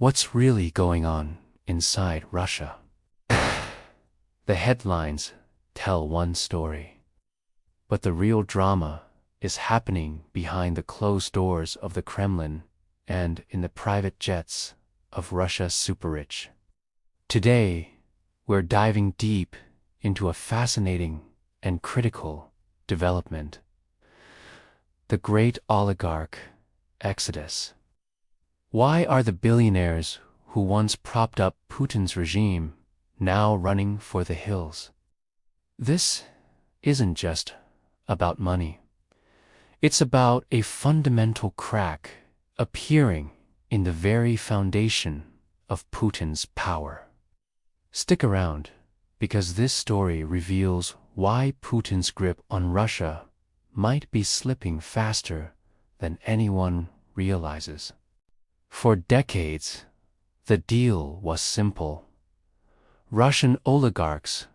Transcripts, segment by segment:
What's really going on inside Russia? The headlines tell one story, but the real drama is happening behind the closed doors of the Kremlin and in the private jets of Russia's super-rich. Today, we're diving deep into a fascinating and critical development: the great oligarch exodus. Why are the billionaires who once propped up Putin's regime now running for the hills? This isn't just about money. It's about a fundamental crack appearing in the very foundation of Putin's power. Stick around, because this story reveals why Putin's grip on Russia might be slipping faster than anyone realizes. For decades, the deal was simple. Russian oligarchs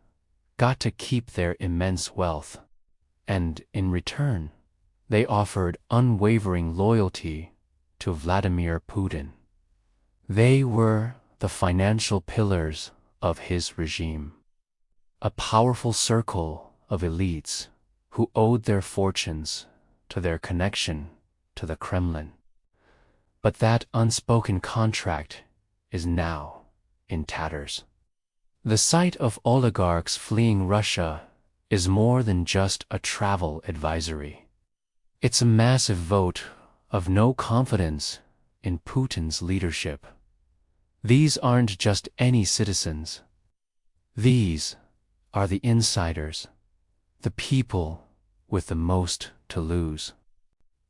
got to keep their immense wealth, and in return, they offered unwavering loyalty to Vladimir Putin. They were the financial pillars of his regime, a powerful circle of elites who owed their fortunes to their connection to the Kremlin. But that unspoken contract is now in tatters. The sight of oligarchs fleeing Russia is more than just a travel advisory. It's a massive vote of no confidence in Putin's leadership. These aren't just any citizens. These are the insiders, the people with the most to lose.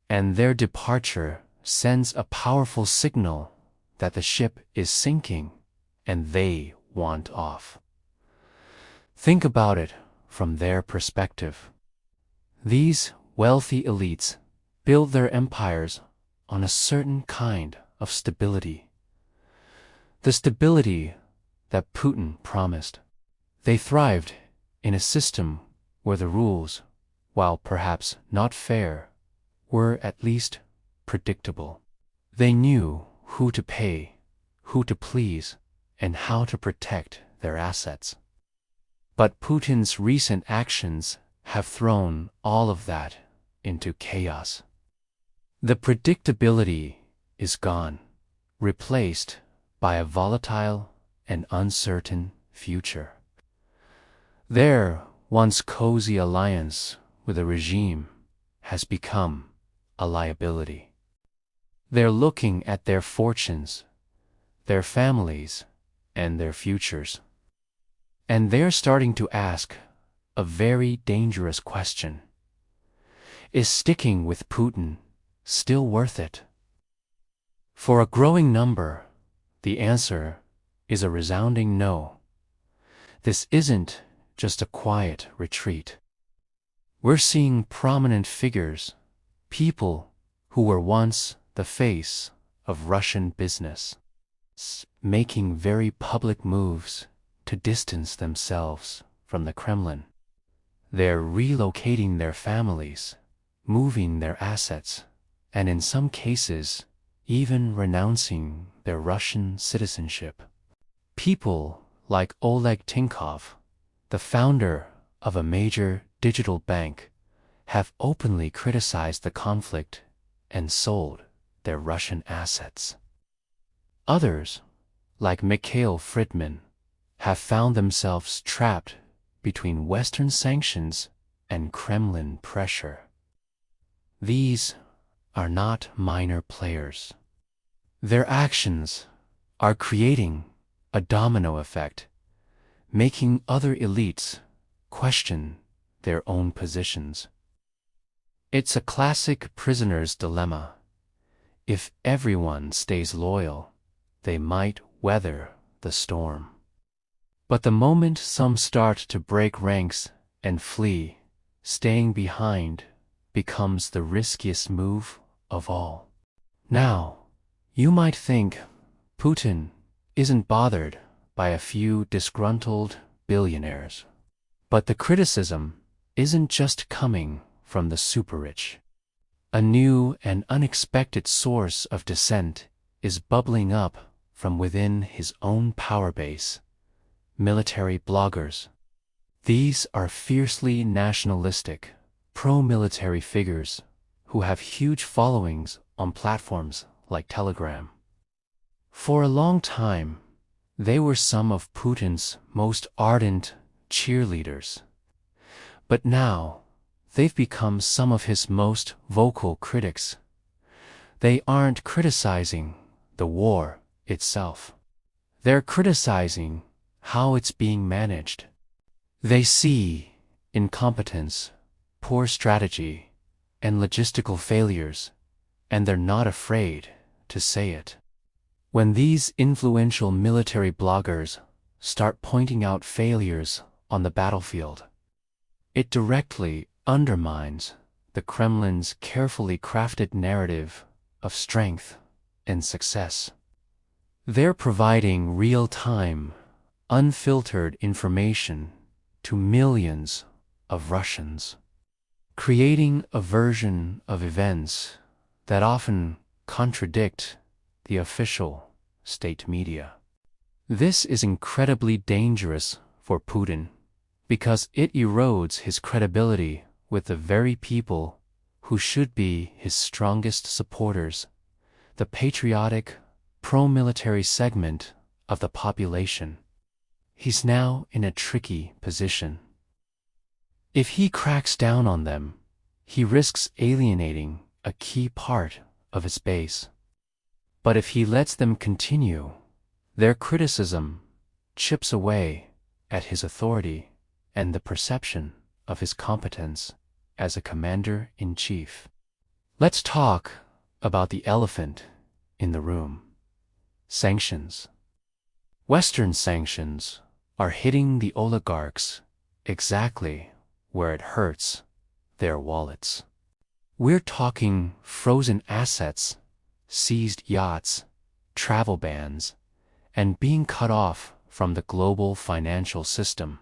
And their departure sends a powerful signal that the ship is sinking and they want off. Think about it from their perspective. These wealthy elites build their empires on a certain kind of stability. The stability that Putin promised. They thrived in a system where the rules, while perhaps not fair, were at least predictable. They knew who to pay, who to please, and how to protect their assets. But Putin's recent actions have thrown all of that into chaos. The predictability is gone, replaced by a volatile and uncertain future. Their once cozy alliance with a regime has become a liability. They're looking at their fortunes, their families, and their futures. And they're starting to ask a very dangerous question. Is sticking with Putin still worth it? For a growing number, the answer is a resounding no. This isn't just a quiet retreat. We're seeing prominent figures, people who were once the face of Russian business, making very public moves to distance themselves from the Kremlin. They're relocating their families, moving their assets, and in some cases, even renouncing their Russian citizenship. People like Oleg Tinkov, the founder of a major digital bank, have openly criticized the conflict and sold their Russian assets. Others, like Mikhail Friedman, have found themselves trapped between Western sanctions and Kremlin pressure. These are not minor players. Their actions are creating a domino effect, making other elites question their own positions. It's a classic prisoner's dilemma. If everyone stays loyal, they might weather the storm. But the moment some start to break ranks and flee, staying behind becomes the riskiest move of all. Now, you might think Putin isn't bothered by a few disgruntled billionaires. But the criticism isn't just coming from the super-rich. A new and unexpected source of dissent is bubbling up from within his own power base, military bloggers. These are fiercely nationalistic, pro-military figures who have huge followings on platforms like Telegram. For a long time, they were some of Putin's most ardent cheerleaders. But now, they've become some of his most vocal critics. They aren't criticizing the war itself. They're criticizing how it's being managed. They see incompetence, poor strategy, and logistical failures, and they're not afraid to say it. When these influential military bloggers start pointing out failures on the battlefield, it directly undermines the Kremlin's carefully crafted narrative of strength and success. They're providing real-time, unfiltered information to millions of Russians, creating a version of events that often contradict the official state media. This is incredibly dangerous for Putin because it erodes his credibility with the very people who should be his strongest supporters, the patriotic, pro-military segment of the population. He's now in a tricky position. If he cracks down on them, he risks alienating a key part of his base. But if he lets them continue, their criticism chips away at his authority and the perception of his competence as a commander-in-chief. Let's talk about the elephant in the room: sanctions. Western sanctions are hitting the oligarchs exactly where it hurts their wallets. We're talking frozen assets, seized yachts, travel bans, and being cut off from the global financial system.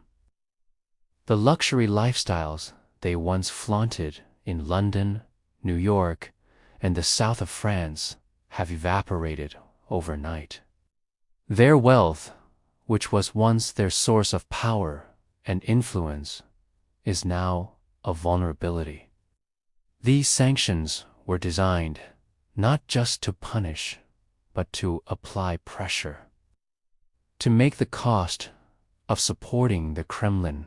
The luxury lifestyles they once flaunted in London, New York, and the south of France have evaporated overnight. Their wealth, which was once their source of power and influence, is now a vulnerability. These sanctions were designed not just to punish, but to apply pressure, to make the cost of supporting the Kremlin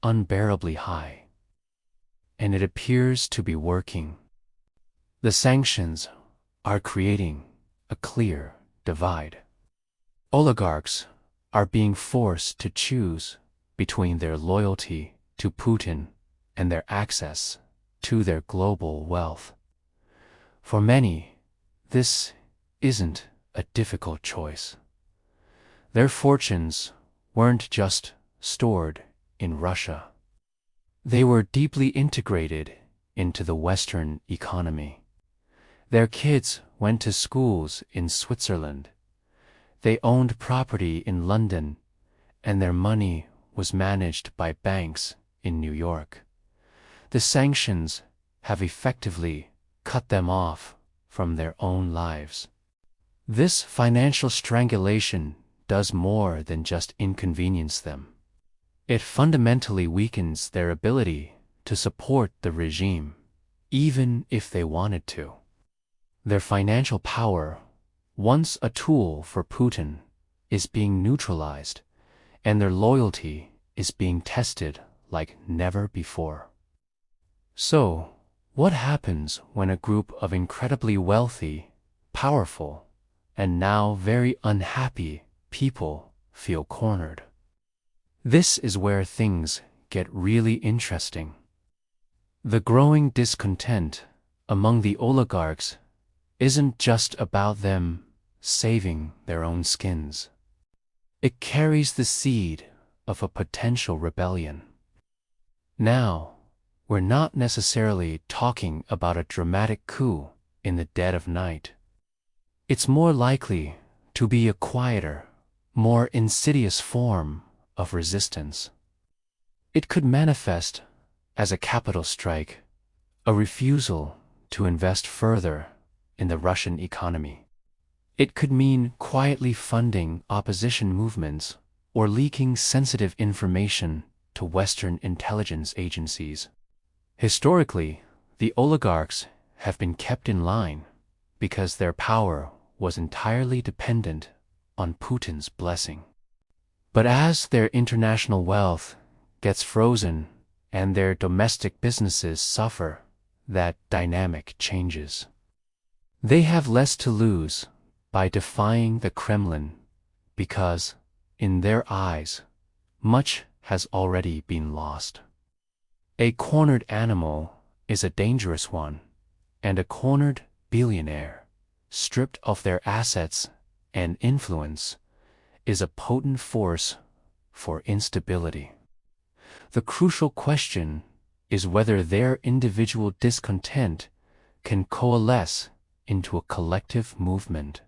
unbearably high. And it appears to be working. The sanctions are creating a clear divide. Oligarchs are being forced to choose between their loyalty to Putin and their access to their global wealth. For many, this isn't a difficult choice. Their fortunes weren't just stored in Russia. They were deeply integrated into the Western economy. Their kids went to schools in Switzerland. They owned property in London, and their money was managed by banks in New York. The sanctions have effectively cut them off from their own lives. This financial strangulation does more than just inconvenience them. It fundamentally weakens their ability to support the regime, even if they wanted to. Their financial power, once a tool for Putin, is being neutralized, and their loyalty is being tested like never before. So, what happens when a group of incredibly wealthy, powerful, and now very unhappy people feel cornered? This is where things get really interesting. The growing discontent among the oligarchs isn't just about them saving their own skins. It carries the seed of a potential rebellion. Now, we're not necessarily talking about a dramatic coup in the dead of night. It's more likely to be a quieter, more insidious form of resistance. It could manifest as a capital strike, a refusal to invest further in the Russian economy. It could mean quietly funding opposition movements or leaking sensitive information to Western intelligence agencies. Historically, the oligarchs have been kept in line because their power was entirely dependent on Putin's blessing. But as their international wealth gets frozen and their domestic businesses suffer, that dynamic changes. They have less to lose by defying the Kremlin because, in their eyes, much has already been lost. A cornered animal is a dangerous one, and a cornered billionaire, stripped of their assets and influence, is a potent force for instability. The crucial question is whether their individual discontent can coalesce into a collective movement.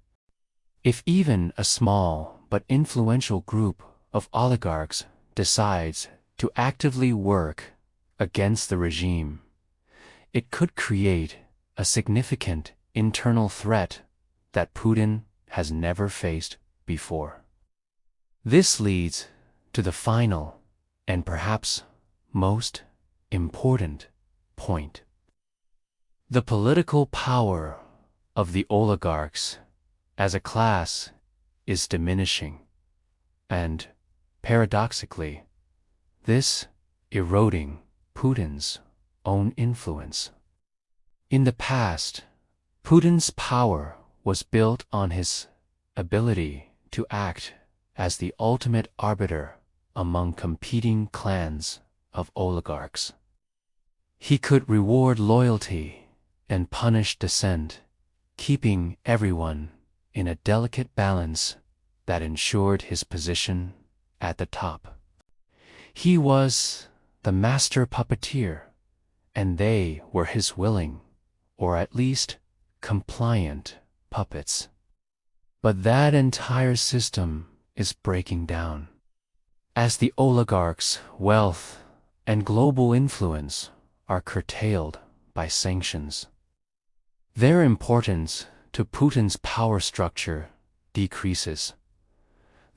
If even a small but influential group of oligarchs decides to actively work against the regime, it could create a significant internal threat that Putin has never faced before. This leads to the final and perhaps most important point. The political power of the oligarchs as a class is diminishing, and, paradoxically, this eroding Putin's own influence. In the past, Putin's power was built on his ability to act as the ultimate arbiter among competing clans of oligarchs. He could reward loyalty and punish dissent, keeping everyone in a delicate balance that ensured his position at the top. He was the master puppeteer, and they were his willing, or at least compliant, puppets. But that entire system is breaking down. As the oligarchs' wealth and global influence are curtailed by sanctions, their importance to Putin's power structure decreases.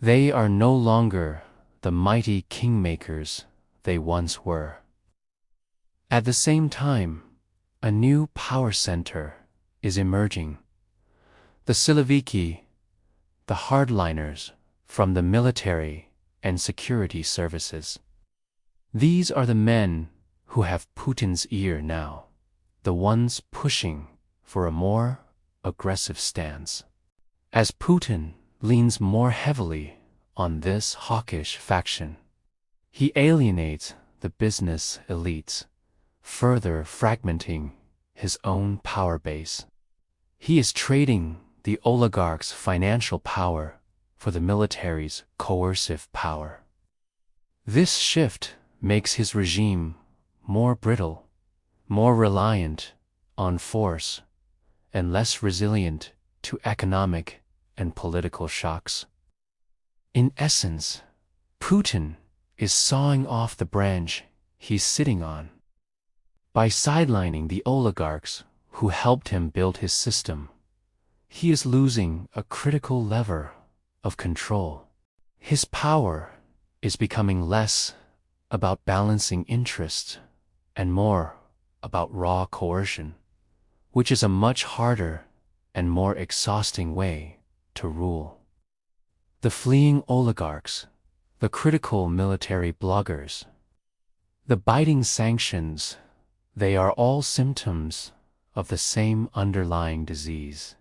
They are no longer the mighty kingmakers they once were. At the same time, a new power center is emerging. The Siloviki, the hardliners from the military and security services. These are the men who have Putin's ear now, the ones pushing for a more aggressive stance. As Putin leans more heavily on this hawkish faction, he alienates the business elites, further fragmenting his own power base. He is trading the oligarchs' financial power for the military's coercive power. This shift makes his regime more brittle, more reliant on force, and less resilient to economic and political shocks. In essence, Putin is sawing off the branch he's sitting on. By sidelining the oligarchs who helped him build his system, he is losing a critical lever of control. His power is becoming less about balancing interests and more about raw coercion, which is a much harder and more exhausting way to rule. The fleeing oligarchs, the critical military bloggers, the biting sanctions, they are all symptoms of the same underlying disease,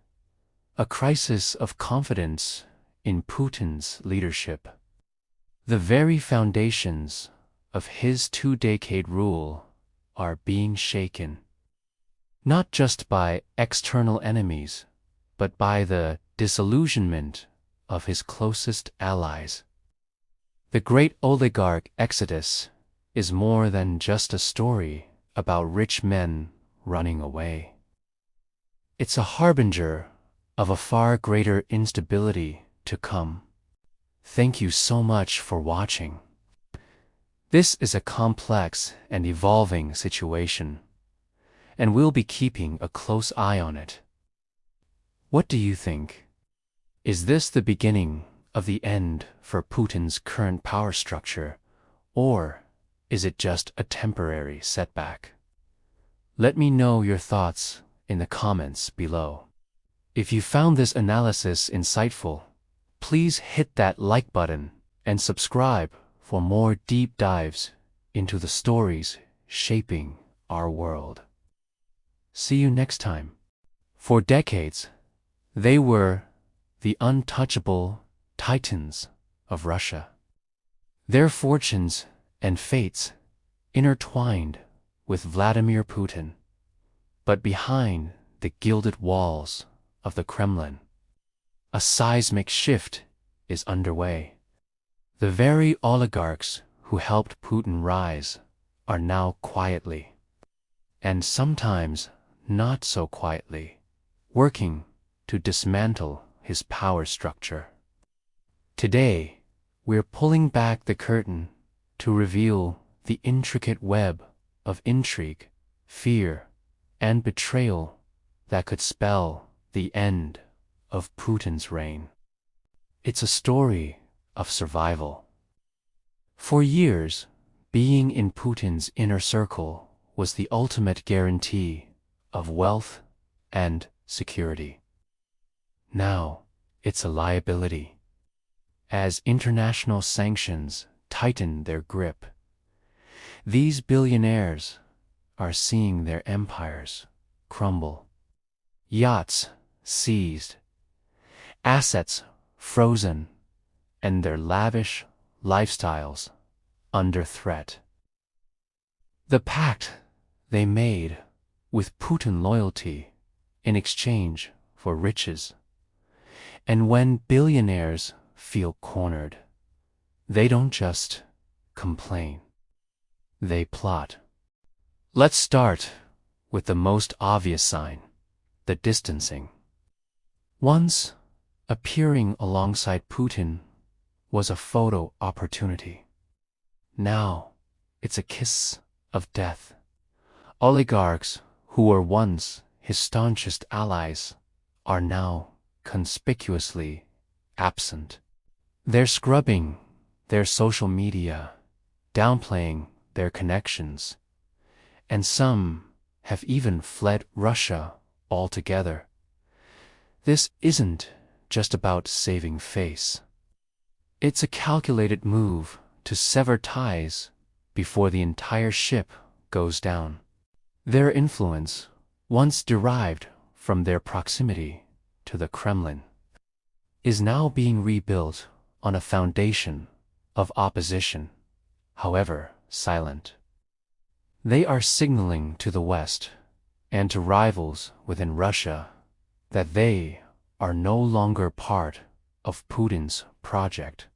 a crisis of confidence in Putin's leadership. The very foundations of his two-decade rule are being shaken, not just by external enemies, but by the disillusionment of his closest allies. The great oligarch exodus is more than just a story about rich men running away. It's a harbinger of a far greater instability to come. Thank you so much for watching. This is a complex and evolving situation, and we'll be keeping a close eye on it. What do you think? Is this the beginning of the end for Putin's current power structure, or is it just a temporary setback? Let me know your thoughts in the comments below. If you found this analysis insightful, please hit that like button and subscribe for more deep dives into the stories shaping our world. See you next time. For decades, they were the untouchable titans of Russia. Their fortunes and fates intertwined with Vladimir Putin. But behind the gilded walls of the Kremlin, a seismic shift is underway. The very oligarchs who helped Putin rise are now quietly, and sometimes not so quietly, working to dismantle his power structure. Today, we're pulling back the curtain to reveal the intricate web of intrigue, fear, and betrayal that could spell the end of Putin's reign. It's a story of survival. For years, being in Putin's inner circle was the ultimate guarantee of wealth and security. Now, it's a liability. As international sanctions tighten their grip, these billionaires are seeing their empires crumble. Yachts seized, assets frozen, and their lavish lifestyles under threat. The pact they made with Putin loyalty in exchange for riches. And when billionaires feel cornered, they don't just complain, they plot. Let's start with the most obvious sign, the distancing. Once appearing alongside Putin was a photo opportunity. Now it's a kiss of death. Oligarchs who were once his staunchest allies are now conspicuously absent. They're scrubbing their social media, downplaying their connections, and some have even fled Russia altogether. This isn't just about saving face. It's a calculated move to sever ties before the entire ship goes down. Their influence, once derived from their proximity to the Kremlin, is now being rebuilt on a foundation of opposition, however silent. They are signaling to the West and to rivals within Russia that they are no longer part of Putin's project.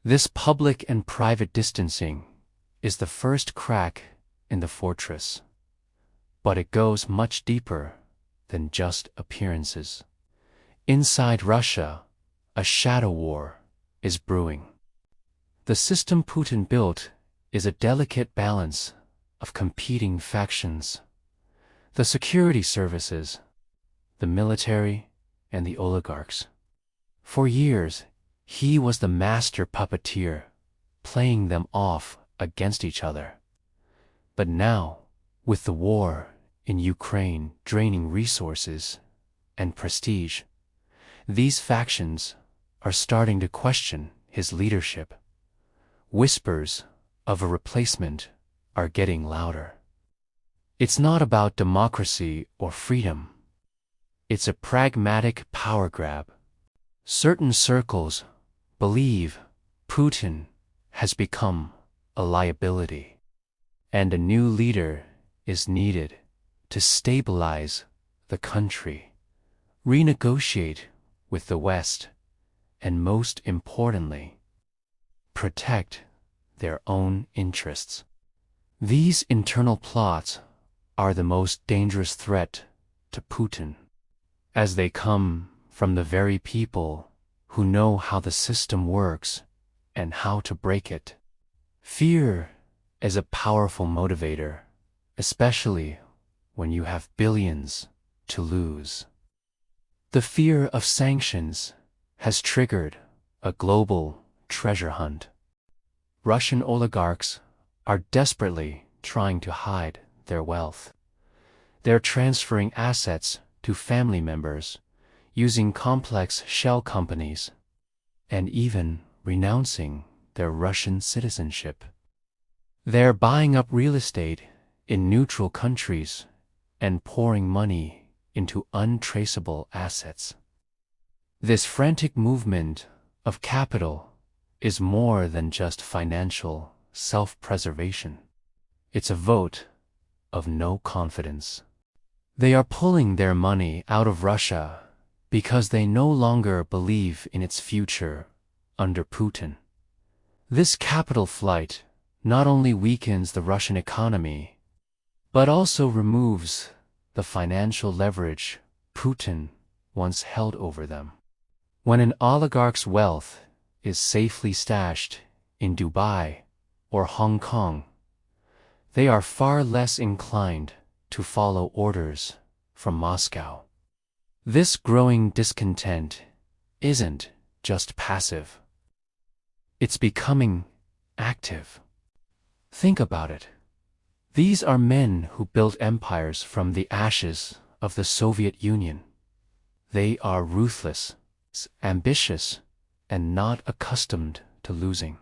This public and private distancing is the first crack in the fortress, but it goes much deeper than just appearances. Inside Russia, a shadow war is brewing. The system Putin built is a delicate balance of competing factions: the security services, the military, and the oligarchs. For years, he was the master puppeteer, playing them off against each other. But now, with the war in Ukraine draining resources and prestige, these factions are starting to question his leadership. Whispers of a replacement are getting louder. It's not about democracy or freedom. It's a pragmatic power grab. Certain circles believe Putin has become a liability, and a new leader is needed to stabilize the country, renegotiate with the West, and most importantly, protect their own interests. These internal plots are the most dangerous threat to Putin, as they come from the very people who know how the system works and how to break it. Fear is a powerful motivator, especially when you have billions to lose. The fear of sanctions has triggered a global treasure hunt. Russian oligarchs are desperately trying to hide their wealth. They're transferring assets to family members, using complex shell companies, and even renouncing their Russian citizenship. They're buying up real estate in neutral countries and pouring money into untraceable assets. This frantic movement of capital is more than just financial self-preservation. It's a vote of no confidence. They are pulling their money out of Russia because they no longer believe in its future under Putin. This capital flight not only weakens the Russian economy, but also removes the financial leverage Putin once held over them. When an oligarch's wealth is safely stashed in Dubai or Hong Kong, they are far less inclined to follow orders from Moscow. This growing discontent isn't just passive. It's becoming active. Think about it. These are men who built empires from the ashes of the Soviet Union. They are ruthless, ambitious, and not accustomed to losing.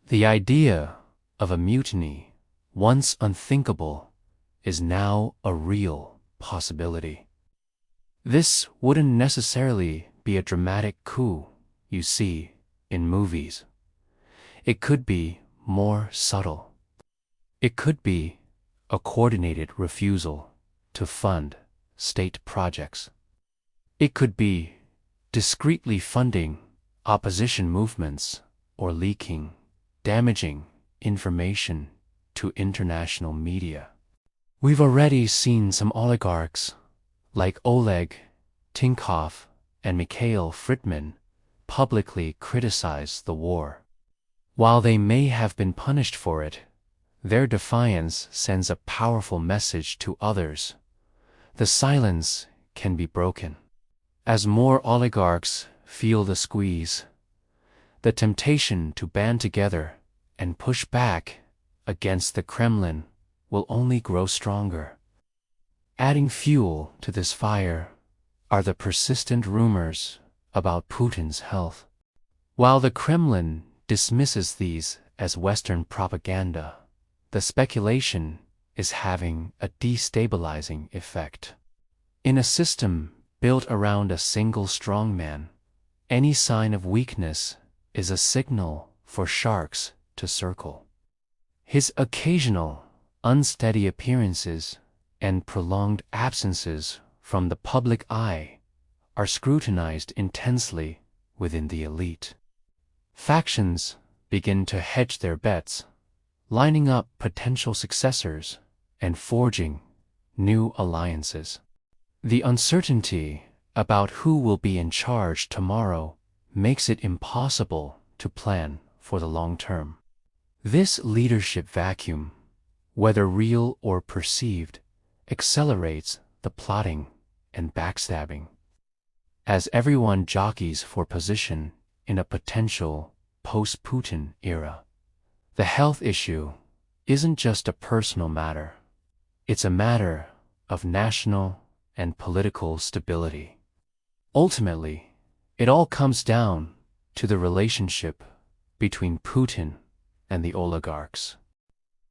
The idea of a mutiny, once unthinkable, is now a real possibility. This wouldn't necessarily be a dramatic coup you see in movies. It could be more subtle. It could be a coordinated refusal to fund state projects. It could be discreetly funding opposition movements or leaking damaging information to international media. We've already seen some oligarchs like Oleg Tinkov and Mikhail Fridman publicly criticize the war. While they may have been punished for it, their defiance sends a powerful message to others. The silence can be broken. As more oligarchs feel the squeeze, the temptation to band together and push back against the Kremlin will only grow stronger. Adding fuel to this fire are the persistent rumors about Putin's health. While the Kremlin dismisses these as Western propaganda, the speculation is having a destabilizing effect. In a system built around a single strongman, any sign of weakness is a signal for sharks to circle. His occasional, unsteady appearances and prolonged absences from the public eye are scrutinized intensely within the elite. Factions begin to hedge their bets, lining up potential successors and forging new alliances. The uncertainty about who will be in charge tomorrow makes it impossible to plan for the long term. This leadership vacuum, whether real or perceived, accelerates the plotting and backstabbing. As everyone jockeys for position in a potential post-Putin era, the health issue isn't just a personal matter. It's a matter of national and political stability. Ultimately, it all comes down to the relationship between Putin and the oligarchs.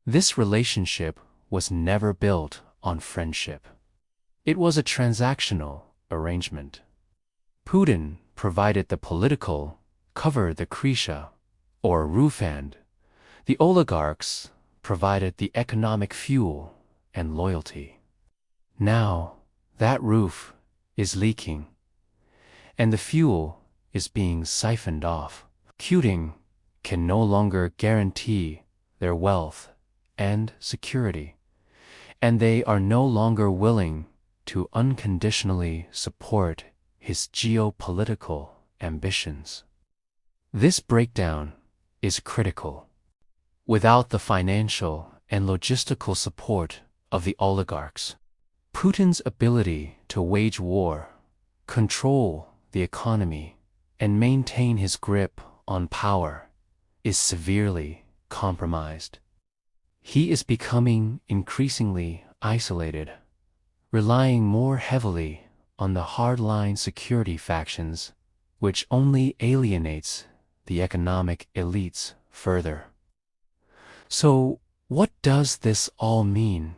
This relationship was never built on friendship. It was a transactional arrangement. Putin provided the political cover, the krisha, or roofand. The oligarchs provided the economic fuel and loyalty. Now, that roof is leaking, and the fuel is being siphoned off. Putin can no longer guarantee their wealth and security, and they are no longer willing to unconditionally support his geopolitical ambitions. This breakdown is critical. Without the financial and logistical support of the oligarchs, Putin's ability to wage war, control the economy, and maintain his grip on power is severely compromised. He is becoming increasingly isolated, relying more heavily on the hardline security factions, which only alienates the economic elites further. So, what does this all mean?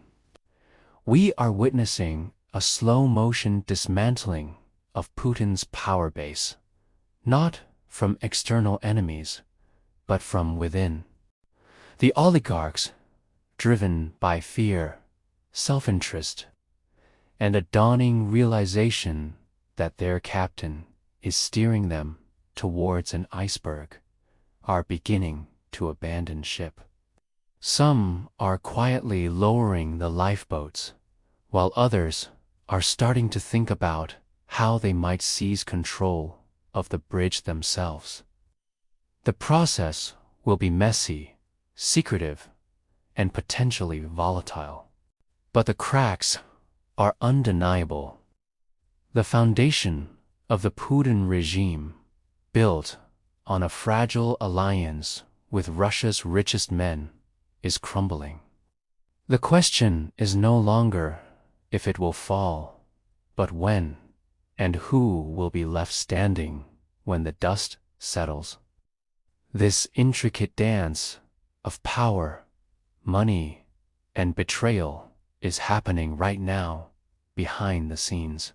We are witnessing a slow-motion dismantling of Putin's power base, not from external enemies, but from within. The oligarchs, driven by fear, self-interest, and a dawning realization that their captain is steering them towards an iceberg, are beginning to abandon ship. Some are quietly lowering the lifeboats, while others are starting to think about how they might seize control of the bridge themselves. The process will be messy, secretive, and potentially volatile. But the cracks are undeniable. The foundation of the Putin regime, built on a fragile alliance with Russia's richest men, is crumbling. The question is no longer if it will fall, but when, and who will be left standing when the dust settles. This intricate dance of power, money, and betrayal is happening right now behind the scenes.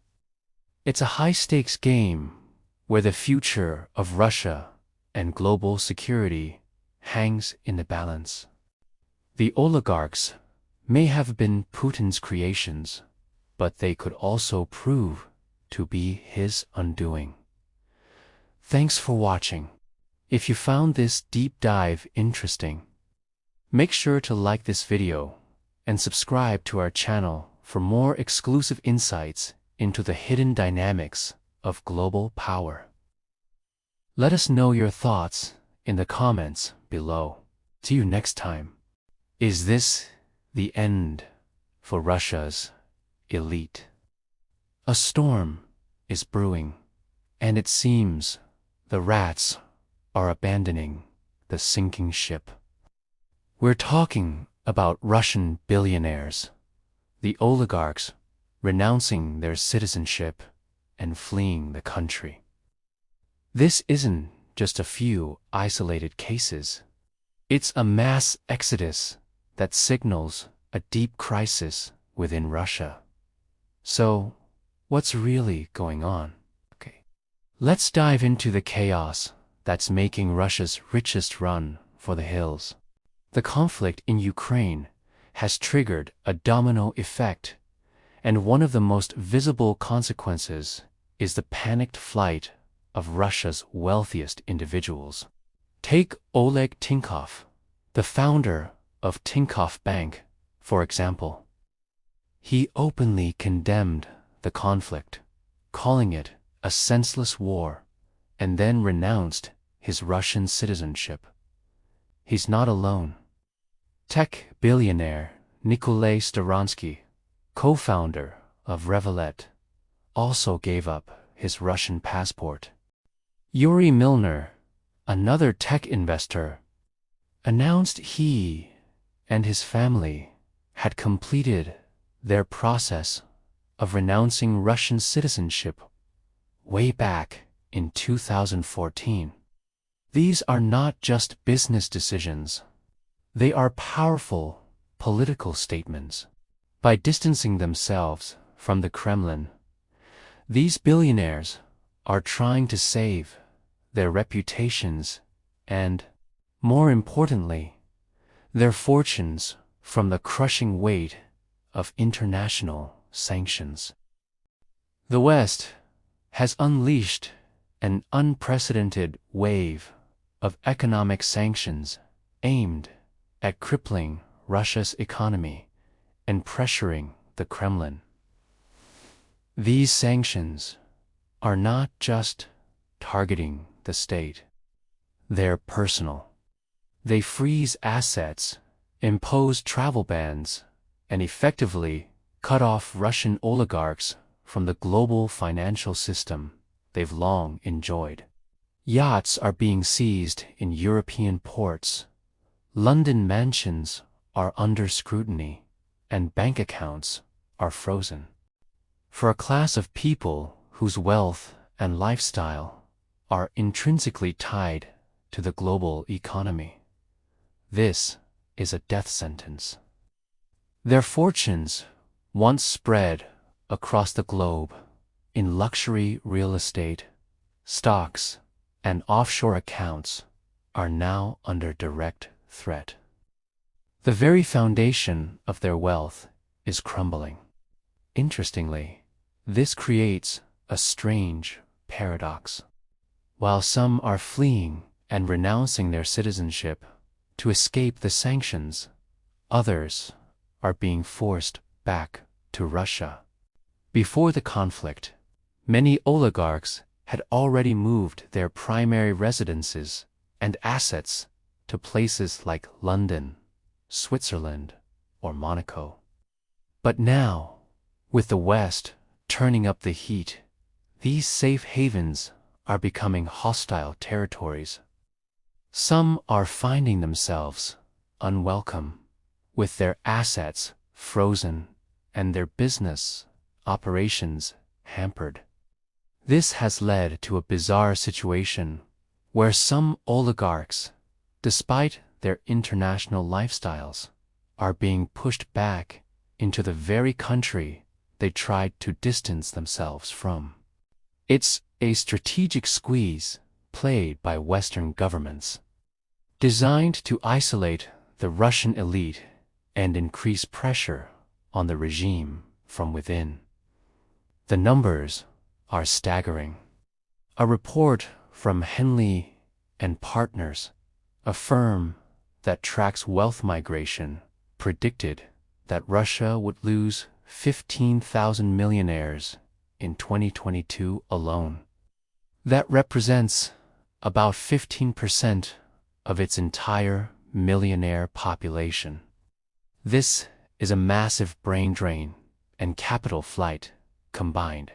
It's a high-stakes game where the future of Russia and global security hangs in the balance. The oligarchs may have been Putin's creations, but they could also prove to be his undoing. Thanks for watching. If you found this deep dive interesting, make sure to like this video and subscribe to our channel for more exclusive insights into the hidden dynamics of global power. Let us know your thoughts in the comments below. See you next time. Is this the end for Russia's elite? A storm is brewing, and it seems the rats are abandoning the sinking ship. We're talking about Russian billionaires, the oligarchs renouncing their citizenship and fleeing the country. This isn't just a few isolated cases. It's a mass exodus that signals a deep crisis within Russia. So, what's really going on? Let's dive into the chaos that's making Russia's richest run for the hills. The conflict in Ukraine has triggered a domino effect, and one of the most visible consequences is the panicked flight of Russia's wealthiest individuals. Take Oleg Tinkov, the founder of Tinkoff Bank, for example. He openly condemned the conflict, calling it a senseless war, and then renounced his Russian citizenship. He's not alone. Tech billionaire Nikolay Staransky, co-founder of Revolut, also gave up his Russian passport. Yuri Milner, another tech investor, announced he and his family had completed their process of renouncing Russian citizenship way back in 2014. These are not just business decisions. They are powerful political statements. By distancing themselves from the Kremlin, these billionaires are trying to save their reputations and, more importantly, their fortunes from the crushing weight of international sanctions. The West has unleashed an unprecedented wave of economic sanctions aimed at crippling Russia's economy and pressuring the Kremlin. These sanctions are not just targeting the state. They're personal. They freeze assets, impose travel bans, and effectively cut off Russian oligarchs from the global financial system they've long enjoyed. Yachts are being seized in European ports. London mansions are under scrutiny, and bank accounts are frozen. For a class of people whose wealth and lifestyle are intrinsically tied to the global economy, this is a death sentence. Their fortunes, once spread across the globe in luxury real estate, stocks, and offshore accounts, are now under direct threat. The very foundation of their wealth is crumbling. Interestingly, this creates a strange paradox. While some are fleeing and renouncing their citizenship to escape the sanctions, others are being forced back to Russia. Before the conflict, many oligarchs had already moved their primary residences and assets to places like London, Switzerland, or Monaco. But now, with the West turning up the heat, these safe havens are becoming hostile territories. Some are finding themselves unwelcome, with their assets frozen and their business operations hampered. This has led to a bizarre situation where some oligarchs, despite their international lifestyles, are being pushed back into the very country they tried to distance themselves from. It's a strategic squeeze played by Western governments, designed to isolate the Russian elite and increase pressure on the regime from within. The numbers are staggering. A report from Henley and Partners, a firm that tracks wealth migration, predicted that Russia would lose 15,000 millionaires in 2022 alone. That represents about 15% of its entire millionaire population. This is a massive brain drain and capital flight combined.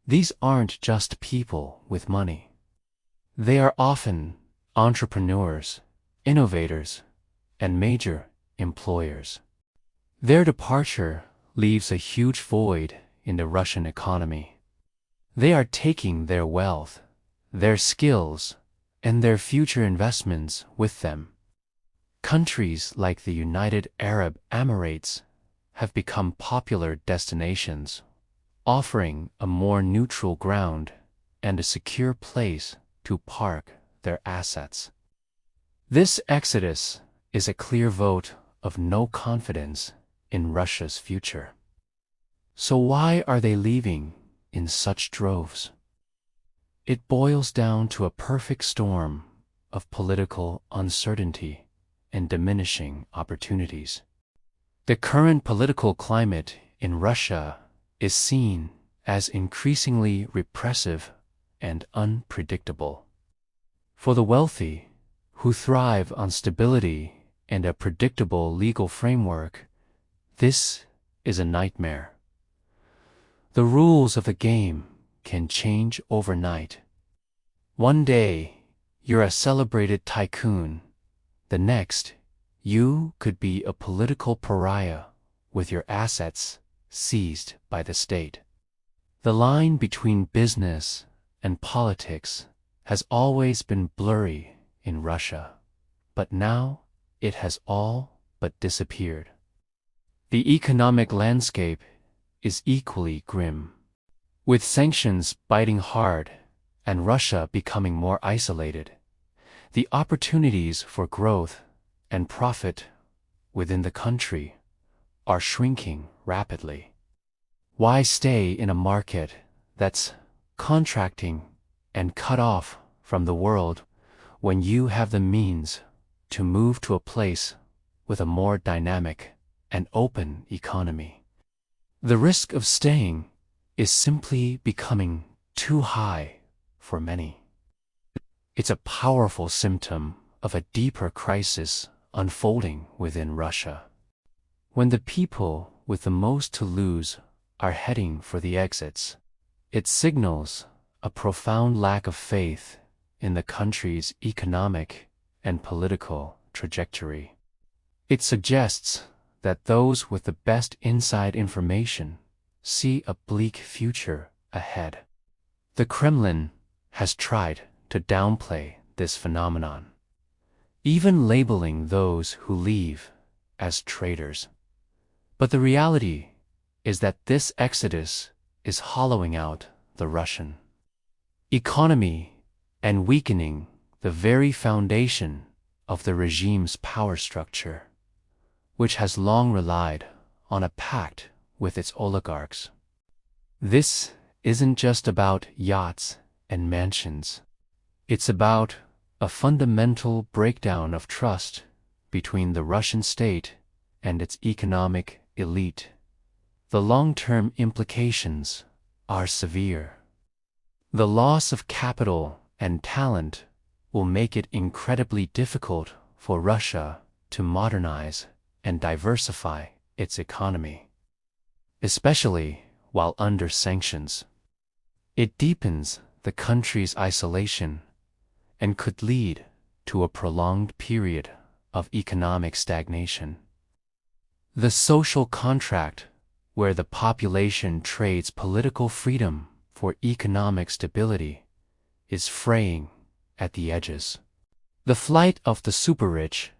These aren't just people with money. They are often entrepreneurs, innovators, and major employers. Their departure leaves a huge void in the Russian economy. They are taking their wealth, their skills, and their future investments with them. Countries like the United Arab Emirates have become popular destinations, offering a more neutral ground and a secure place to park their assets. This exodus is a clear vote of no confidence in Russia's future. So why are they leaving in such droves? It boils down to a perfect storm of political uncertainty and diminishing opportunities. The current political climate in Russia is seen as increasingly repressive and unpredictable. For the wealthy, who thrive on stability and a predictable legal framework, this is a nightmare. The rules of the game can change overnight. One day, you're a celebrated tycoon. The next, you could be a political pariah with your assets seized by the state. The line between business and politics has always been blurry in Russia, but now it has all but disappeared. The economic landscape is equally grim. With sanctions biting hard and Russia becoming more isolated, the opportunities for growth and profit within the country are shrinking rapidly. Why stay in a market that's contracting and cut off from the world when you have the means to move to a place with a more dynamic and open economy? The risk of staying is simply becoming too high for many. It's a powerful symptom of a deeper crisis unfolding within Russia. When the people with the most to lose are heading for the exits, it signals a profound lack of faith in the country's economic and political trajectory. It suggests that those with the best inside information see a bleak future ahead. The Kremlin has tried to downplay this phenomenon, even labeling those who leave as traitors. But the reality is that this exodus is hollowing out the Russian economy and weakening the very foundation of the regime's power structure, which has long relied on a pact with its oligarchs. This isn't just about yachts and mansions. It's about a fundamental breakdown of trust between the Russian state and its economic elite. The long-term implications are severe. The loss of capital and talent will make it incredibly difficult for Russia to modernize and diversify its economy, especially while under sanctions. It deepens the country's isolation and could lead to a prolonged period of economic stagnation. The social contract, where the population trades political freedom for economic stability, is fraying at the edges. The flight of the super-rich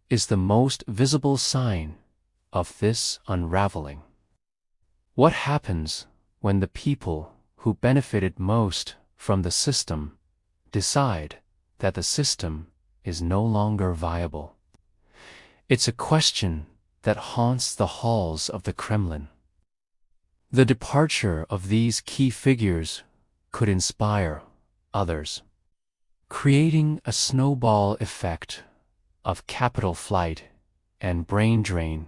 is the most visible sign of this unraveling. What happens when the people who benefited most from the system decide that the system is no longer viable? It's a question that haunts the halls of the Kremlin. The departure of these key figures could inspire others, creating a snowball effect of capital flight and brain drain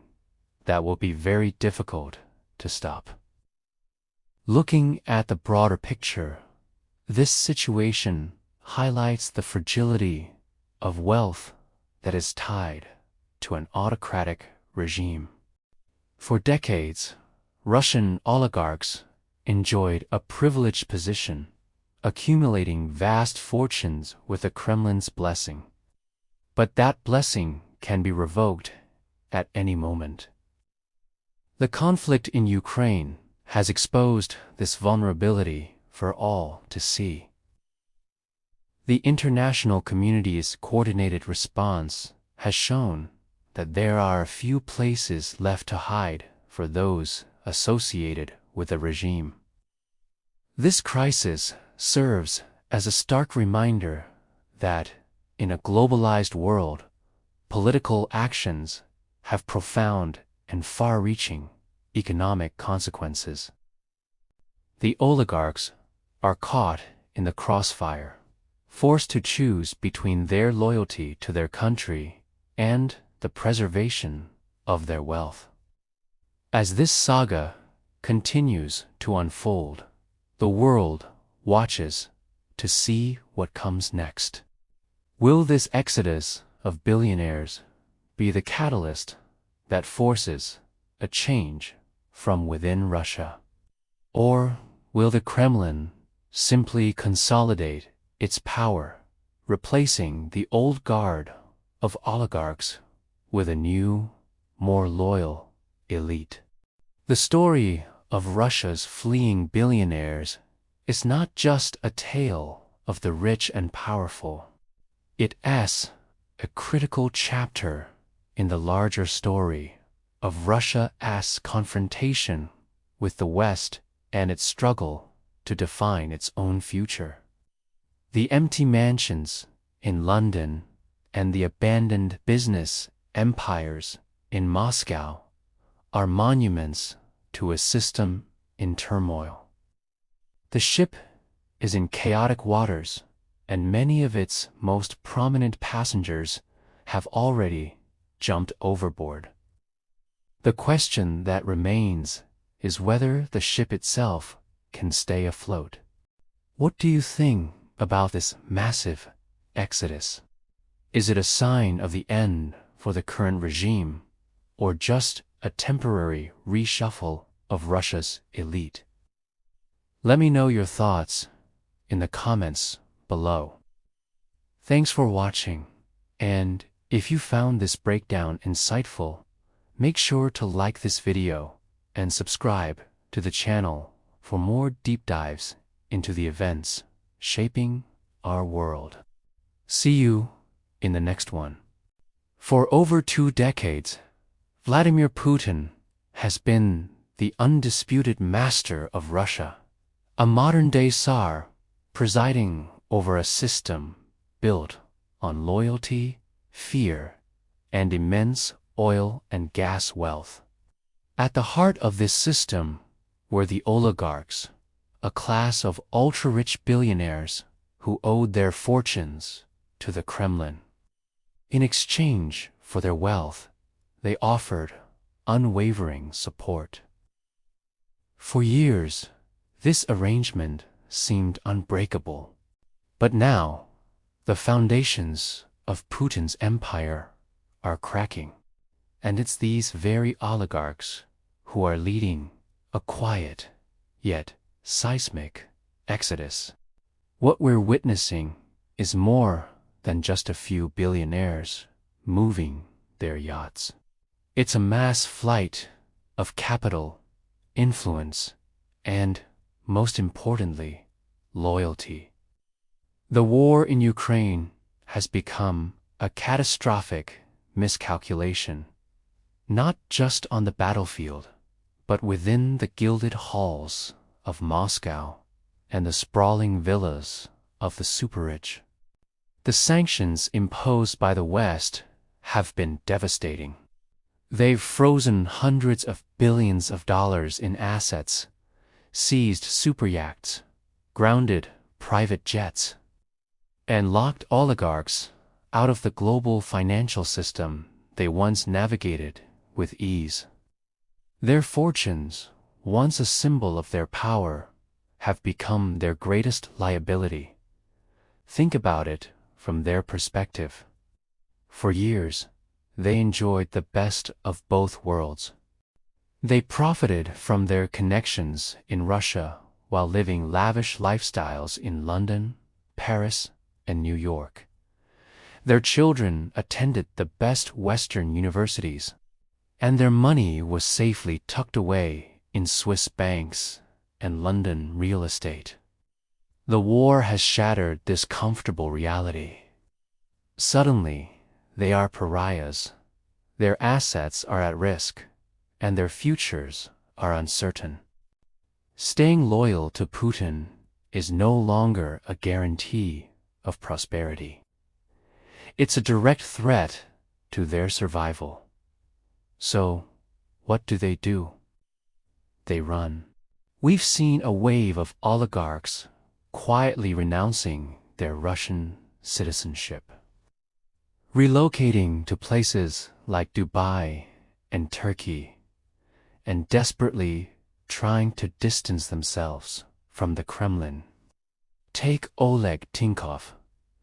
that will be very difficult to stop. Looking at the broader picture, this situation highlights the fragility of wealth that is tied to an autocratic regime. For decades, Russian oligarchs enjoyed a privileged position, accumulating vast fortunes with the Kremlin's blessing. But that blessing can be revoked at any moment. The conflict in Ukraine has exposed this vulnerability for all to see. The international community's coordinated response has shown that there are few places left to hide for those associated with the regime. This crisis serves as a stark reminder that, in a globalized world, political actions have profound and far-reaching economic consequences. The oligarchs are caught in the crossfire, forced to choose between their loyalty to their country and the preservation of their wealth. As this saga continues to unfold, the world watches to see what comes next. Will this exodus of billionaires be the catalyst that forces a change from within Russia? Or will the Kremlin simply consolidate its power, replacing the old guard of oligarchs with a new, more loyal elite? The story of Russia's fleeing billionaires is not just a tale of the rich and powerful. It is a critical chapter in the larger story of Russia's confrontation with the West and its struggle to define its own future. The empty mansions in London and the abandoned business empires in Moscow are monuments to a system in turmoil. The ship is in chaotic waters, and many of its most prominent passengers have already jumped overboard. The question that remains is whether the ship itself can stay afloat. What do you think about this massive exodus? Is it a sign of the end for the current regime, or just a temporary reshuffle of Russia's elite? Let me know your thoughts in the comments below. Thanks for watching, and if you found this breakdown insightful, make sure to like this video and subscribe to the channel for more deep dives into the events shaping our world. See you in the next one. For over 2 decades, Vladimir Putin has been the undisputed master of Russia, a modern-day Tsar presiding over a system built on loyalty, fear, and immense oil and gas wealth. At the heart of this system were the oligarchs, a class of ultra-rich billionaires who owed their fortunes to the Kremlin. In exchange for their wealth, they offered unwavering support. For years, this arrangement seemed unbreakable. But now, the foundations of Putin's empire are cracking. And it's these very oligarchs who are leading a quiet, yet seismic, exodus. What we're witnessing is more than just a few billionaires moving their yachts. It's a mass flight of capital, influence, and, most importantly, loyalty. The war in Ukraine has become a catastrophic miscalculation, not just on the battlefield, but within the gilded halls of Moscow and the sprawling villas of the super-rich. The sanctions imposed by the West have been devastating. They've frozen hundreds of billions of dollars in assets, seized superyachts, grounded private jets, and locked oligarchs out of the global financial system they once navigated with ease. Their fortunes, once a symbol of their power, have become their greatest liability. Think about it from their perspective. For years, they enjoyed the best of both worlds. They profited from their connections in Russia while living lavish lifestyles in London, Paris, and New York. Their children attended the best Western universities, and their money was safely tucked away in Swiss banks and London real estate. The war has shattered this comfortable reality. Suddenly, they are pariahs. Their assets are at risk, and their futures are uncertain. Staying loyal to Putin is no longer a guarantee of prosperity. It's a direct threat to their survival. So, what do? They run. We've seen a wave of oligarchs quietly renouncing their Russian citizenship, relocating to places like Dubai and Turkey, and desperately trying to distance themselves from the Kremlin. Take Oleg Tinkov,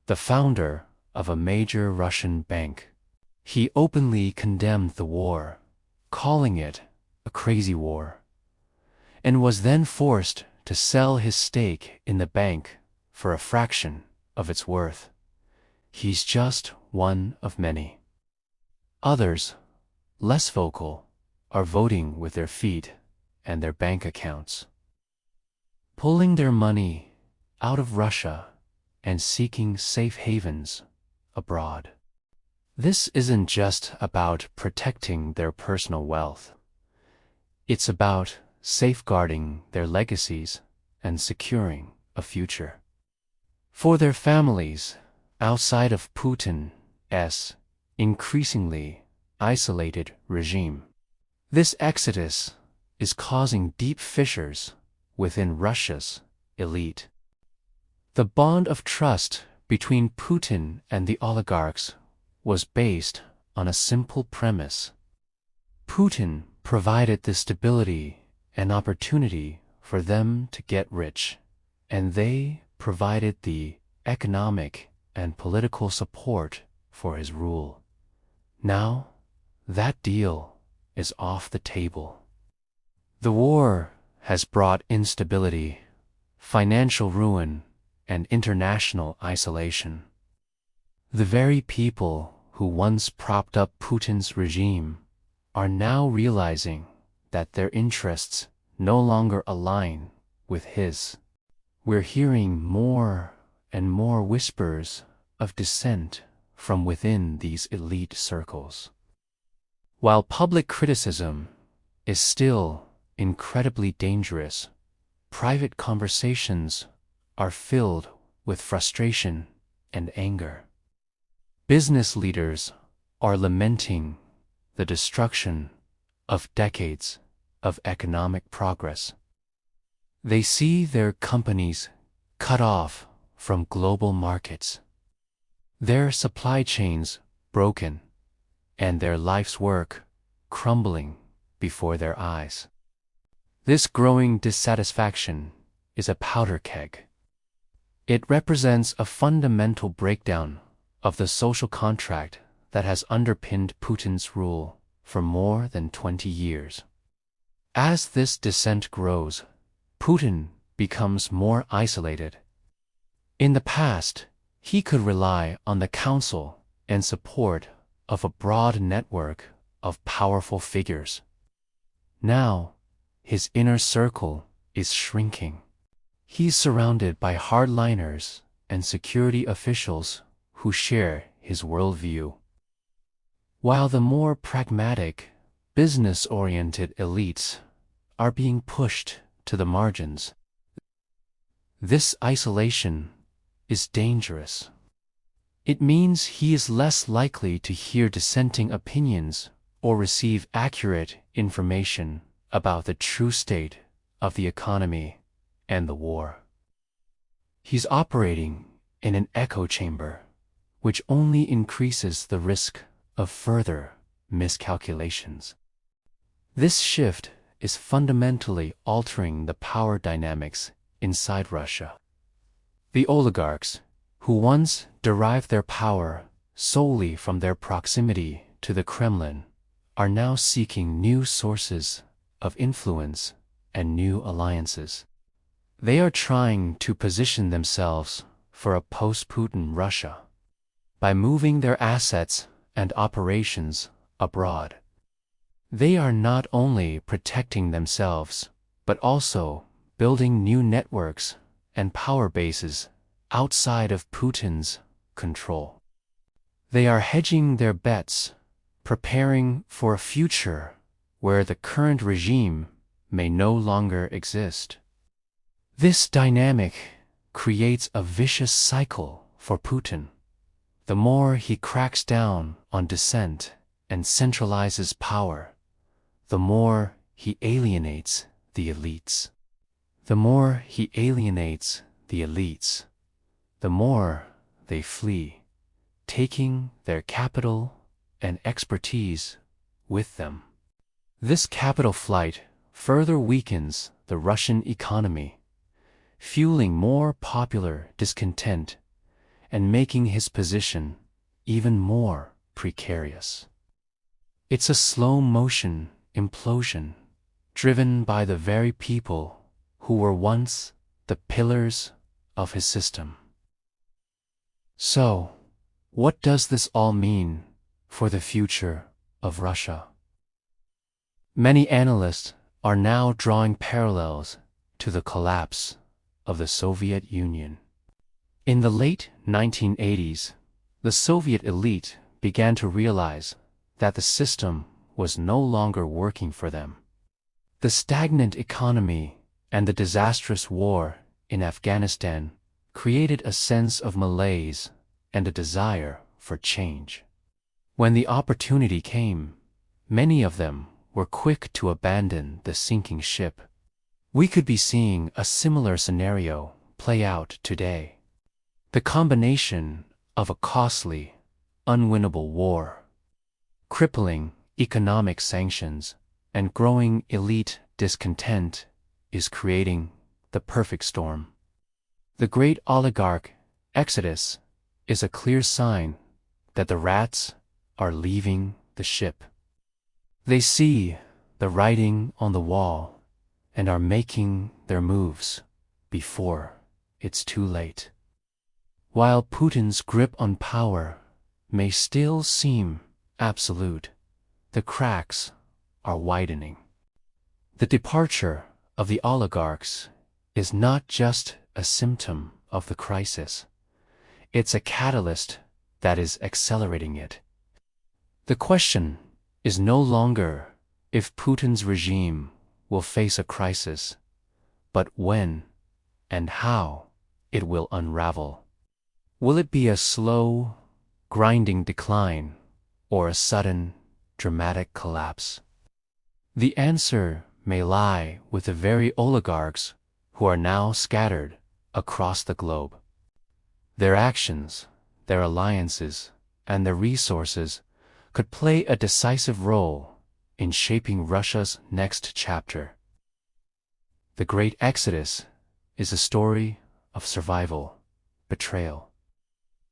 the founder of a major Russian bank. He openly condemned the war, calling it a crazy war, and was then forced to sell his stake in the bank for a fraction of its worth. He's just one of many. Others, less vocal, are voting with their feet and their bank accounts, pulling their money out of Russia and seeking safe havens abroad. This isn't just about protecting their personal wealth. It's about safeguarding their legacies and securing a future for their families outside of Putin's increasingly isolated regime. This exodus is causing deep fissures within Russia's elite. The bond of trust between Putin and the oligarchs was based on a simple premise. Putin provided the stability and opportunity for them to get rich, and they provided the economic and political support for his rule. Now, that deal is off the table. The war has brought instability, financial ruin, and international isolation. The very people who once propped up Putin's regime are now realizing that their interests no longer align with his. We're hearing more and more whispers of dissent from within these elite circles. While public criticism is still incredibly dangerous, private conversations are filled with frustration and anger. Business leaders are lamenting the destruction of decades of economic progress. They see their companies cut off from global markets, their supply chains broken, and their life's work crumbling before their eyes. This growing dissatisfaction is a powder keg. It represents a fundamental breakdown of the social contract that has underpinned Putin's rule for more than 20 years. As this dissent grows, Putin becomes more isolated. In the past, he could rely on the counsel and support of a broad network of powerful figures. Now, his inner circle is shrinking. He's surrounded by hardliners and security officials who share his worldview, while the more pragmatic, business-oriented elites are being pushed to the margins. This isolation is dangerous. It means he is less likely to hear dissenting opinions or receive accurate information about the true state of the economy and the war. He's operating in an echo chamber, which only increases the risk of further miscalculations. This shift is fundamentally altering the power dynamics inside Russia. The oligarchs, who once derived their power solely from their proximity to the Kremlin, are now seeking new sources of influence and new alliances. They are trying to position themselves for a post-Putin Russia by moving their assets and operations abroad. They are not only protecting themselves, but also building new networks and power bases outside of Putin's control. They are hedging their bets, preparing for a future where the current regime may no longer exist. This dynamic creates a vicious cycle for Putin. The more he cracks down on dissent and centralizes power, the more he alienates the elites. The more he alienates the elites, the more they flee, taking their capital and expertise with them. This capital flight further weakens the Russian economy, fueling more popular discontent and making his position even more precarious. It's a slow-motion implosion driven by the very people who were once the pillars of his system. So, what does this all mean for the future of Russia? Many analysts are now drawing parallels to the collapse of the Soviet Union. In the late 1980s, the Soviet elite began to realize that the system was no longer working for them. The stagnant economy and the disastrous war in Afghanistan created a sense of malaise and a desire for change. When the opportunity came, many of them were quick to abandon the sinking ship. We could be seeing a similar scenario play out today. The combination of a costly, unwinnable war, crippling economic sanctions, and growing elite discontent is creating the perfect storm. The great oligarch exodus is a clear sign that the rats are leaving the ship. They see the writing on the wall and are making their moves before it's too late. While Putin's grip on power may still seem absolute, the cracks are widening. The departure of the oligarchs is not just a symptom of the crisis. It's a catalyst that is accelerating it. The question is no longer if Putin's regime will face a crisis, but when and how it will unravel. Will it be a slow, grinding decline or a sudden, dramatic collapse? The answer may lie with the very oligarchs who are now scattered across the globe. Their actions, their alliances, and their resources could play a decisive role in shaping Russia's next chapter. The Great Exodus is a story of survival, betrayal,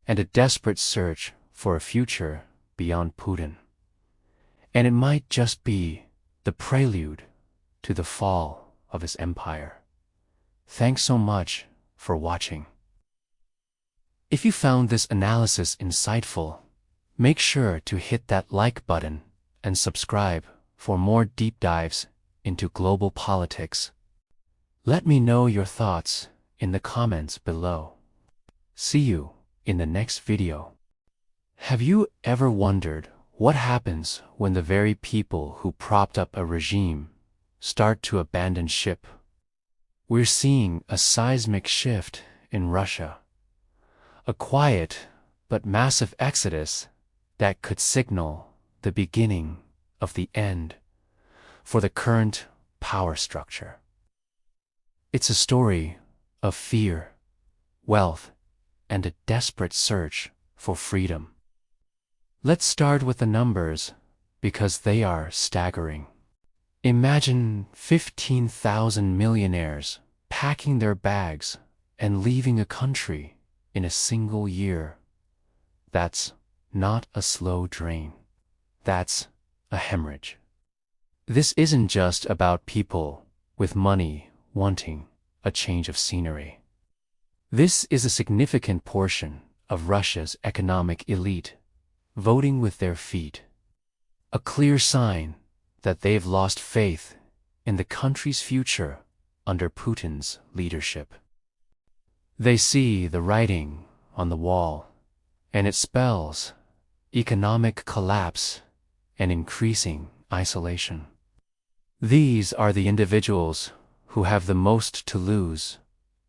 and a desperate search for a future beyond Putin. And it might just be the prelude to the fall of his empire. Thanks so much for watching. If you found this analysis insightful, make sure to hit that like button and subscribe for more deep dives into global politics. Let me know your thoughts in the comments below. See you in the next video. Have you ever wondered what happens when the very people who propped up a regime start to abandon ship? We're seeing a seismic shift in Russia. A quiet but massive exodus that could signal the beginning of the end for the current power structure. It's a story of fear, wealth, and a desperate search for freedom. Let's start with the numbers because they are staggering. Imagine 15,000 millionaires packing their bags and leaving a country in a single year. That's not a slow drain. That's a hemorrhage. This isn't just about people with money wanting a change of scenery. This is a significant portion of Russia's economic elite voting with their feet. A clear sign that they've lost faith in the country's future under Putin's leadership. They see the writing on the wall, and it spells economic collapse and increasing isolation. These are the individuals who have the most to lose,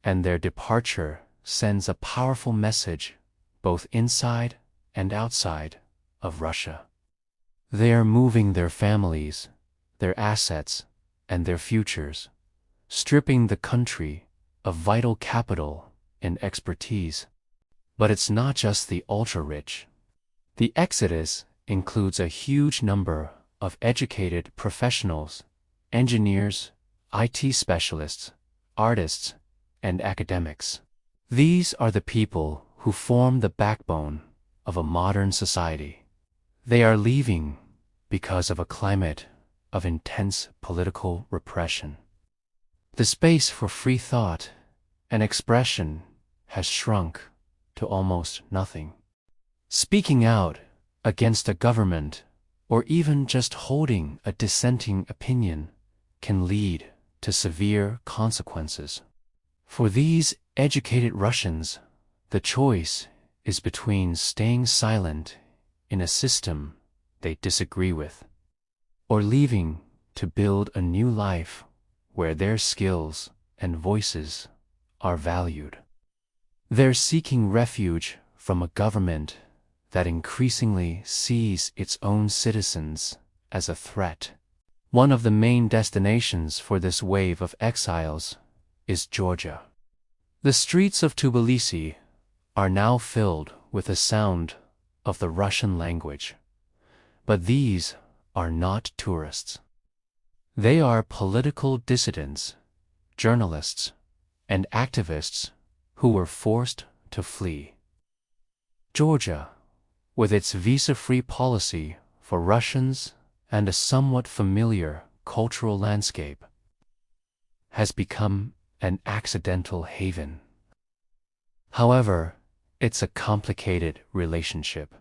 and their departure sends a powerful message both inside and outside of Russia. They are moving their families, their assets, and their futures, stripping the country of vital capital and expertise. But it's not just the ultra-rich. The exodus includes a huge number of educated professionals, engineers, IT specialists, artists, and academics. These are the people who form the backbone of a modern society. They are leaving because of a climate of intense political repression. The space for free thought and expression has shrunk to almost nothing. Speaking out against a government or even just holding a dissenting opinion can lead to severe consequences. For these educated Russians, the choice is between staying silent in a system they disagree with, or leaving to build a new life where their skills and voices are valued. They're seeking refuge from a government that increasingly sees its own citizens as a threat. One of the main destinations for this wave of exiles is Georgia. The streets of Tbilisi are now filled with the sound of the Russian language. But these are not tourists. They are political dissidents, journalists, and activists who were forced to flee. Georgia, with its visa-free policy for Russians and a somewhat familiar cultural landscape, has become an accidental haven. However, It's a complicated relationship.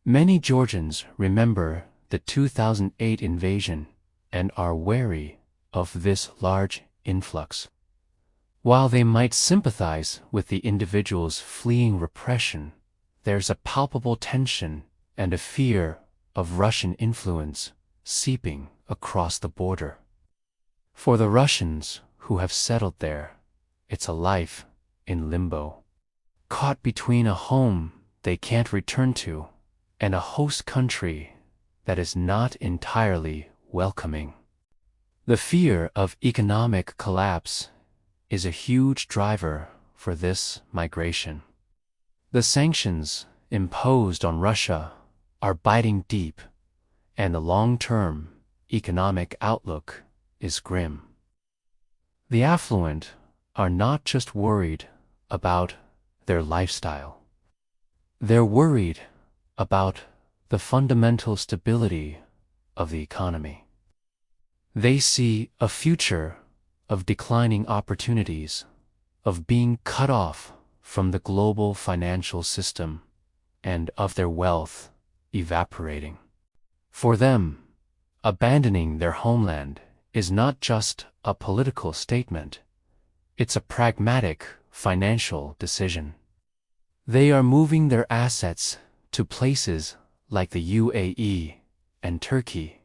Many Georgians remember the 2008 invasion and are wary of this large influx. While they might sympathize with the individuals fleeing repression, there's a palpable tension and a fear of Russian influence seeping across the border. For the Russians who have settled there, it's a life in limbo, caught between a home they can't return to and a host country that is not entirely welcoming. The fear of economic collapse is a huge driver for this migration. The sanctions imposed on Russia are biting deep, and the long-term economic outlook is grim. The affluent are not just worried about their lifestyle. They're worried about the fundamental stability of the economy. They see a future of declining opportunities, of being cut off from the global financial system, and of their wealth evaporating. For them, abandoning their homeland is not just a political statement, it's a pragmatic financial decision. They are moving their assets to places like the UAE and Turkey,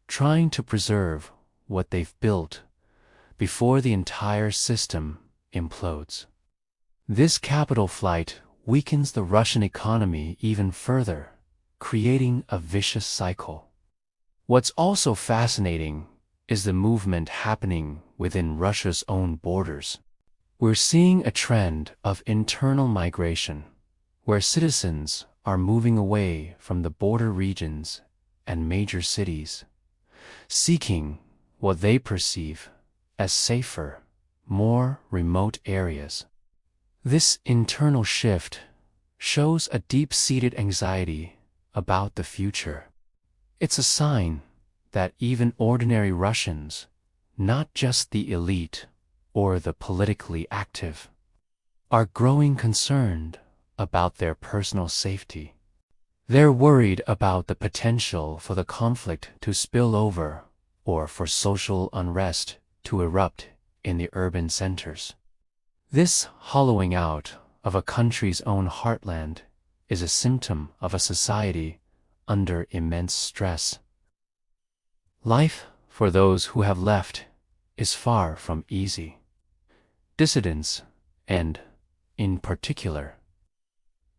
trying to preserve what they've built before the entire system implodes. This capital flight weakens the Russian economy even further, creating a vicious cycle. What's also fascinating is the movement happening within Russia's own borders. We're seeing a trend of internal migration, where citizens are moving away from the border regions and major cities, seeking what they perceive as safer, more remote areas. This internal shift shows a deep-seated anxiety about the future. It's a sign that even ordinary Russians, not just the elite or the politically active, are growing concerned about their personal safety. They're worried about the potential for the conflict to spill over or for social unrest to erupt in the urban centers. This hollowing out of a country's own heartland is a symptom of a society under immense stress. Life for those who have left is far from easy. Dissidents, and, in particular,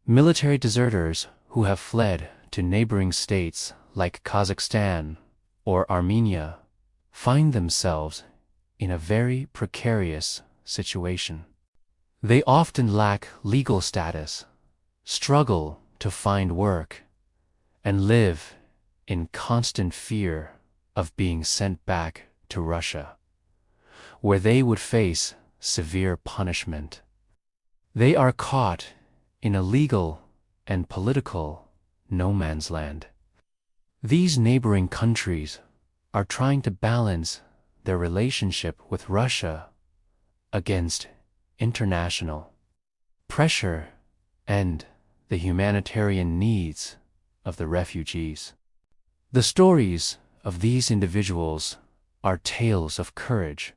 military deserters who have fled to neighboring states like Kazakhstan or Armenia, find themselves in a very precarious situation. They often lack legal status, struggle to find work, and live in constant fear of being sent back to Russia, where they would face severe punishment. They are caught in a legal and political no man's land. These neighboring countries are trying to balance their relationship with Russia against international pressure and the humanitarian needs of the refugees. The stories of these individuals are tales of courage,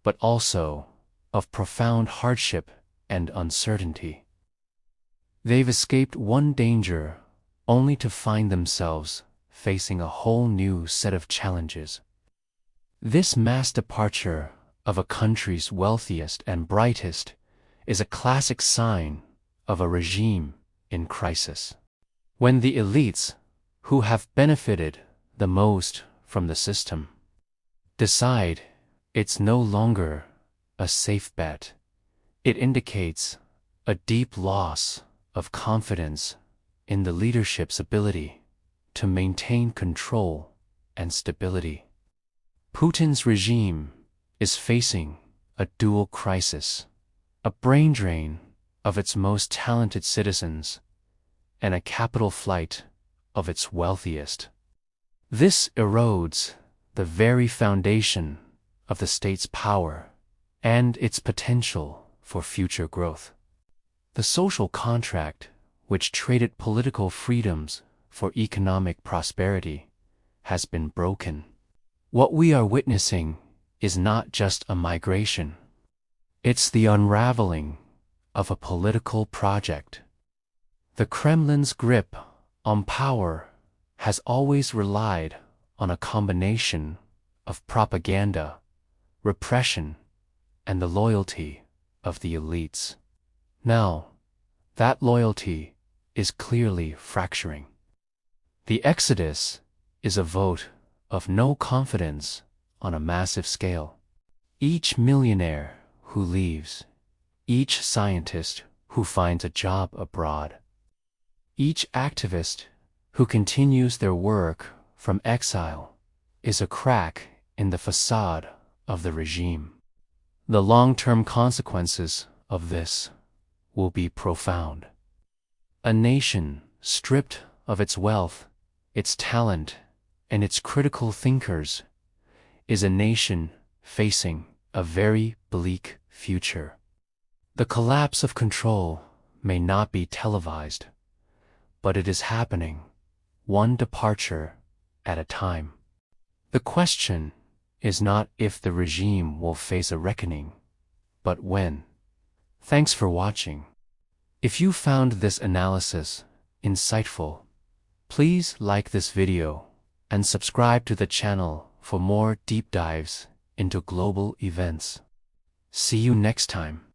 but also of profound hardship and uncertainty. They've escaped one danger only to find themselves facing a whole new set of challenges. This mass departure of a country's wealthiest and brightest is a classic sign of a regime in crisis. When the elites, who have benefited the most from the system, decide it's no longer a safe bet, it indicates a deep loss of confidence in the leadership's ability to maintain control and stability. Putin's regime is facing a dual crisis, a brain drain of its most talented citizens and a capital flight of its wealthiest. This erodes the very foundation of the state's power and its potential for future growth. The social contract, which traded political freedoms for economic prosperity, has been broken. What we are witnessing is not just a migration. It's the unraveling of a political project. The Kremlin's grip on power has always relied on a combination of propaganda, repression, and the loyalty of the elites. Now, that loyalty is clearly fracturing. The exodus is a vote of no confidence on a massive scale. Each millionaire who leaves, each scientist who finds a job abroad, each activist who continues their work from exile is a crack in the facade of the regime. The long-term consequences of this will be profound. A nation stripped of its wealth, its talent, and its critical thinkers is a nation facing a very bleak future. The collapse of control may not be televised, but it is happening, one departure at a time. The question is not if the regime will face a reckoning, but when. Thanks for watching. If you found this analysis insightful, please like this video and subscribe to the channel for more deep dives into global events. See you next time.